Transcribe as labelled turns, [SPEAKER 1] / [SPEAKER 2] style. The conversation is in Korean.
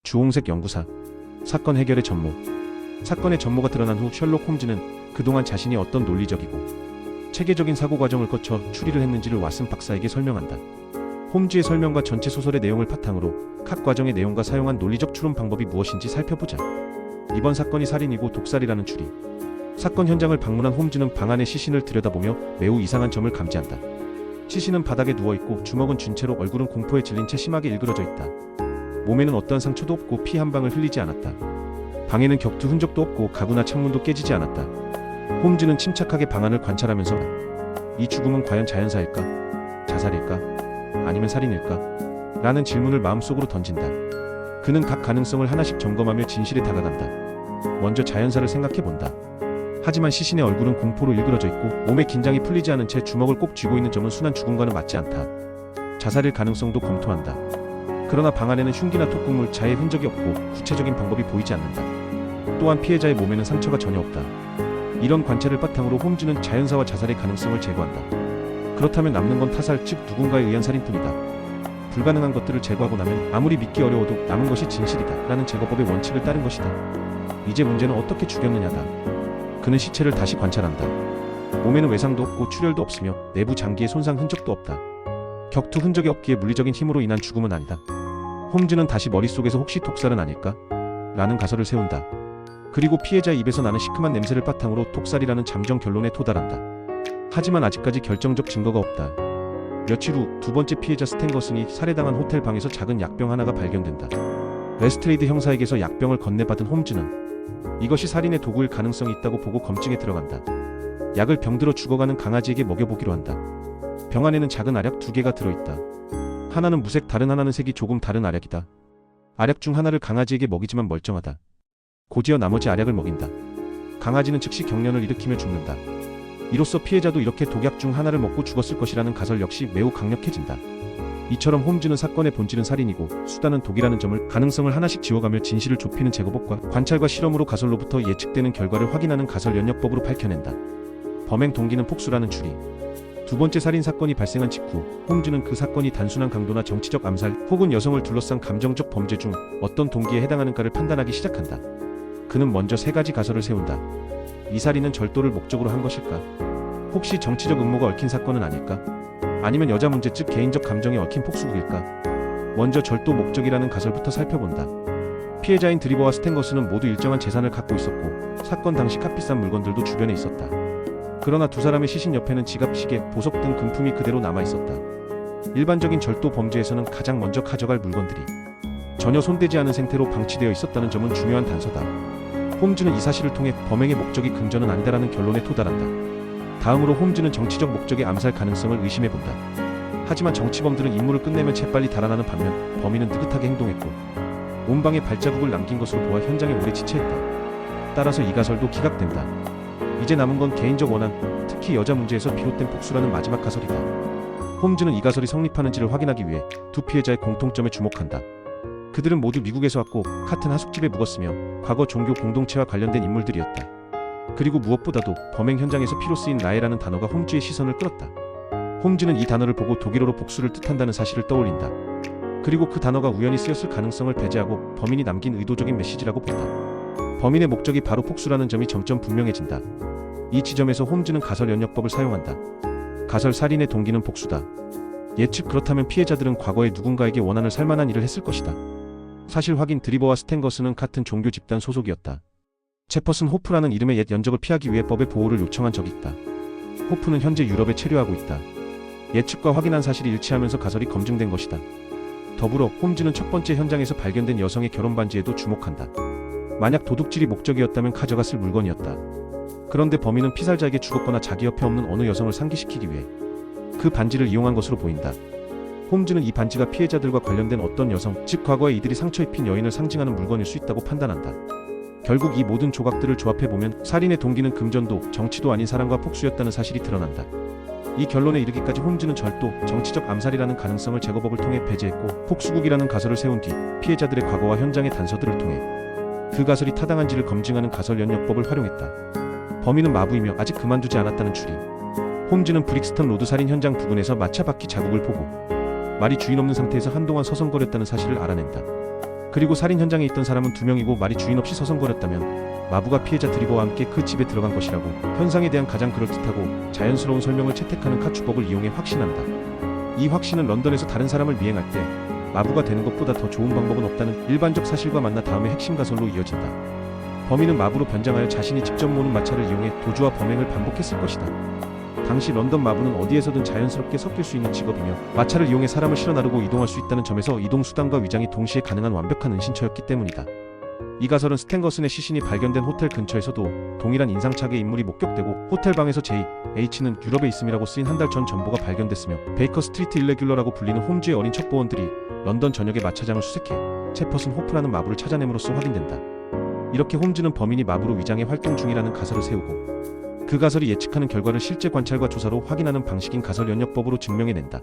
[SPEAKER 1] 주홍색 연구사. 사건 해결의 전모. 사건의 전모가 드러난 후 셜록 홈즈는 그동안 자신이 어떤 논리적이고 체계적인 사고 과정을 거쳐 추리를 했는지를 왓슨 박사에게 설명한다. 홈즈의 설명과 전체 소설의 내용을 바탕으로 각 과정의 내용과 사용한 논리적 추론 방법이 무엇인지 살펴보자. 이번 사건이 살인이고 독살이라는 추리. 사건 현장을 방문한 홈즈는 방 안의 시신을 들여다보며 매우 이상한 점을 감지한다. 시신은 바닥에 누워있고 주먹은 쥔 채로 얼굴은 공포에 질린 채 심하게 일그러져 있다. 몸에는 어떠한 상처도 없고 피 한 방울 흘리지 않았다. 방에는 격투 흔적도 없고 가구나 창문도 깨지지 않았다. 홈즈는 침착하게 방 안을 관찰하면서 이 죽음은 과연 자연사일까? 자살일까? 아니면 살인일까? 라는 질문을 마음속으로 던진다. 그는 각 가능성을 하나씩 점검하며 진실에 다가간다. 먼저 자연사를 생각해본다. 하지만 시신의 얼굴은 공포로 일그러져 있고 몸의 긴장이 풀리지 않은 채 주먹을 꼭 쥐고 있는 점은 순한 죽음과는 맞지 않다. 자살일 가능성도 검토한다. 그러나 방 안에는 흉기나 톱국물, 자의 흔적이 없고 구체적인 방법이 보이지 않는다. 또한 피해자의 몸에는 상처가 전혀 없다. 이런 관찰을 바탕으로 홈즈는 자연사와 자살의 가능성을 제거한다. 그렇다면 남는 건 타살, 즉 누군가에 의한 살인뿐이다. 불가능한 것들을 제거하고 나면 아무리 믿기 어려워도 남은 것이 진실이다 라는 제거법의 원칙을 따른 것이다. 이제 문제는 어떻게 죽였느냐다. 그는 시체를 다시 관찰한다. 몸에는 외상도 없고 출혈도 없으며 내부 장기에 손상 흔적도 없다. 격투 흔적이 없기에 물리적인 힘으로 인한 죽음은 아니다. 홈즈는 다시 머릿속에서 혹시 독살은 아닐까? 라는 가설을 세운다. 그리고 피해자의 입에서 나는 시큼한 냄새를 바탕으로 독살이라는 잠정 결론에 도달한다. 하지만 아직까지 결정적 증거가 없다. 며칠 후 두 번째 피해자 스탠거슨이 살해당한 호텔 방에서 작은 약병 하나가 발견된다. 레스트레이드 형사에게서 약병을 건네받은 홈즈는 이것이 살인의 도구일 가능성이 있다고 보고 검증에 들어간다. 약을 병들어 죽어가는 강아지에게 먹여보기로 한다. 병 안에는 작은 알약 2개가 들어있다. 하나는 무색, 다른 하나는 색이 조금 다른 알약이다. 알약 중 하나를 강아지에게 먹이지만 멀쩡하다. 곧이어 나머지 알약을 먹인다. 강아지는 즉시 경련을 일으키며 죽는다. 이로써 피해자도 이렇게 독약 중 하나를 먹고 죽었을 것이라는 가설 역시 매우 강력해진다. 이처럼 홈즈는 사건의 본질은 살인이고 수단은 독이라는 점을 가능성을 하나씩 지워가며 진실을 좁히는 제거법과 관찰과 실험으로 가설로부터 예측되는 결과를 확인하는 가설 연역법으로 밝혀낸다. 범행 동기는 폭수라는 추리. 두 번째 살인 사건이 발생한 직후 홈즈는 그 사건이 단순한 강도나 정치적 암살 혹은 여성을 둘러싼 감정적 범죄 중 어떤 동기에 해당하는가를 판단하기 시작한다. 그는 먼저 3가지 가설을 세운다. 이 살인은 절도를 목적으로 한 것일까? 혹시 정치적 음모가 얽힌 사건은 아닐까? 아니면 여자 문제 즉 개인적 감정에 얽힌 폭수극일까? 먼저 절도 목적이라는 가설부터 살펴본다. 피해자인 드리버와 스탠거스는 모두 일정한 재산을 갖고 있었고 사건 당시 값비싼 물건들도 주변에 있었다. 그러나 두 사람의 시신 옆에는 지갑, 시계, 보석 등 금품이 그대로 남아있었다. 일반적인 절도 범죄에서는 가장 먼저 가져갈 물건들이 전혀 손대지 않은 상태로 방치되어 있었다는 점은 중요한 단서다. 홈즈는 이 사실을 통해 범행의 목적이 금전은 아니다라는 결론에 도달한다. 다음으로 홈즈는 정치적 목적의 암살 가능성을 의심해본다. 하지만 정치범들은 임무를 끝내면 재빨리 달아나는 반면 범인은 느긋하게 행동했고 온 방에 발자국을 남긴 것으로 보아 현장에 오래 지체했다. 따라서 이 가설도 기각된다. 이제 남은 건 개인적 원한, 특히 여자 문제에서 비롯된 복수라는 마지막 가설이다. 홈즈는 이 가설이 성립하는지를 확인하기 위해 두 피해자의 공통점에 주목한다. 그들은 모두 미국에서 왔고 같은 하숙집에 묵었으며 과거 종교 공동체와 관련된 인물들이었다. 그리고 무엇보다도 범행 현장에서 피로 쓰인 라에라는 단어가 홈즈의 시선을 끌었다. 홈즈는 이 단어를 보고 독일어로 복수를 뜻한다는 사실을 떠올린다. 그리고 그 단어가 우연히 쓰였을 가능성을 배제하고 범인이 남긴 의도적인 메시지라고 본다. 범인의 목적이 바로 복수라는 점이 점점 분명해진다. 이 지점에서 홈즈는 가설 연역법을 사용한다. 가설 살인의 동기는 복수다. 예측 그렇다면 피해자들은 과거에 누군가에게 원한을 살만한 일을 했을 것이다. 사실 확인 드리버와 스탠거스는 같은 종교 집단 소속이었다. 체퍼슨 호프라는 이름의 옛 연적을 피하기 위해 법의 보호를 요청한 적이 있다. 호프는 현재 유럽에 체류하고 있다. 예측과 확인한 사실이 일치하면서 가설이 검증된 것이다. 더불어 홈즈는 첫 번째 현장에서 발견된 여성의 결혼 반지에도 주목한다. 만약 도둑질이 목적이었다면 가져갔을 물건이었다. 그런데 범인은 피살자에게 죽었거나 자기 옆에 없는 어느 여성을 상기시키기 위해 그 반지를 이용한 것으로 보인다. 홈즈는 이 반지가 피해자들과 관련된 어떤 여성, 즉 과거에 이들이 상처 입힌 여인을 상징하는 물건일 수 있다고 판단한다. 결국 이 모든 조각들을 조합해보면 살인의 동기는 금전도 정치도 아닌 사랑과 폭수였다는 사실이 드러난다. 이 결론에 이르기까지 홈즈는 절도, 정치적 암살이라는 가능성을 제거법을 통해 배제했고 폭수국이라는 가설을 세운 뒤 피해자들의 과거와 현장의 단서들을 통해 그 가설이 타당한지를 검증하는 가설 연역법을 활용했다. 범인은 마부이며 아직 그만두지 않았다는 추리. 홈즈는 브릭스턴 로드 살인 현장 부근에서 마차 바퀴 자국을 보고 말이 주인 없는 상태에서 한동안 서성거렸다는 사실을 알아낸다. 그리고 살인 현장에 있던 사람은 2명이고 말이 주인 없이 서성거렸다면 마부가 피해자 드리버와 함께 그 집에 들어간 것이라고 현상에 대한 가장 그럴듯하고 자연스러운 설명을 채택하는 카추법을 이용해 확신한다. 이 확신은 런던에서 다른 사람을 미행할 때 마부가 되는 것보다 더 좋은 방법은 없다는 일반적 사실과 만나 다음에 핵심 가설로 이어진다. 범인은 마부로 변장하여 자신이 직접 모는 마차를 이용해 도주와 범행을 반복했을 것이다. 당시 런던 마부는 어디에서든 자연스럽게 섞일 수 있는 직업이며 마차를 이용해 사람을 실어 나르고 이동할 수 있다는 점에서 이동 수단과 위장이 동시에 가능한 완벽한 은신처였기 때문이다. 이 가설은 스탠거슨의 시신이 발견된 호텔 근처에서도 동일한 인상착의 인물이 목격되고 호텔 방에서 H.는 유럽에 있음이라고 쓰인 한 달 전 정보가 발견됐으며 베이커 스트리트 일레귤러라고 불리는 홈즈의 어린 첩보원들이 런던 전역의 마차장을 수색해 체퍼슨 호프라는 마부를 찾아냄으로써 확인된다. 이렇게 홈즈는 범인이 마부로 위장해 활동 중이라는 가설을 세우고 그 가설이 예측하는 결과를 실제 관찰과 조사로 확인하는 방식인 가설 연역법으로 증명해낸다.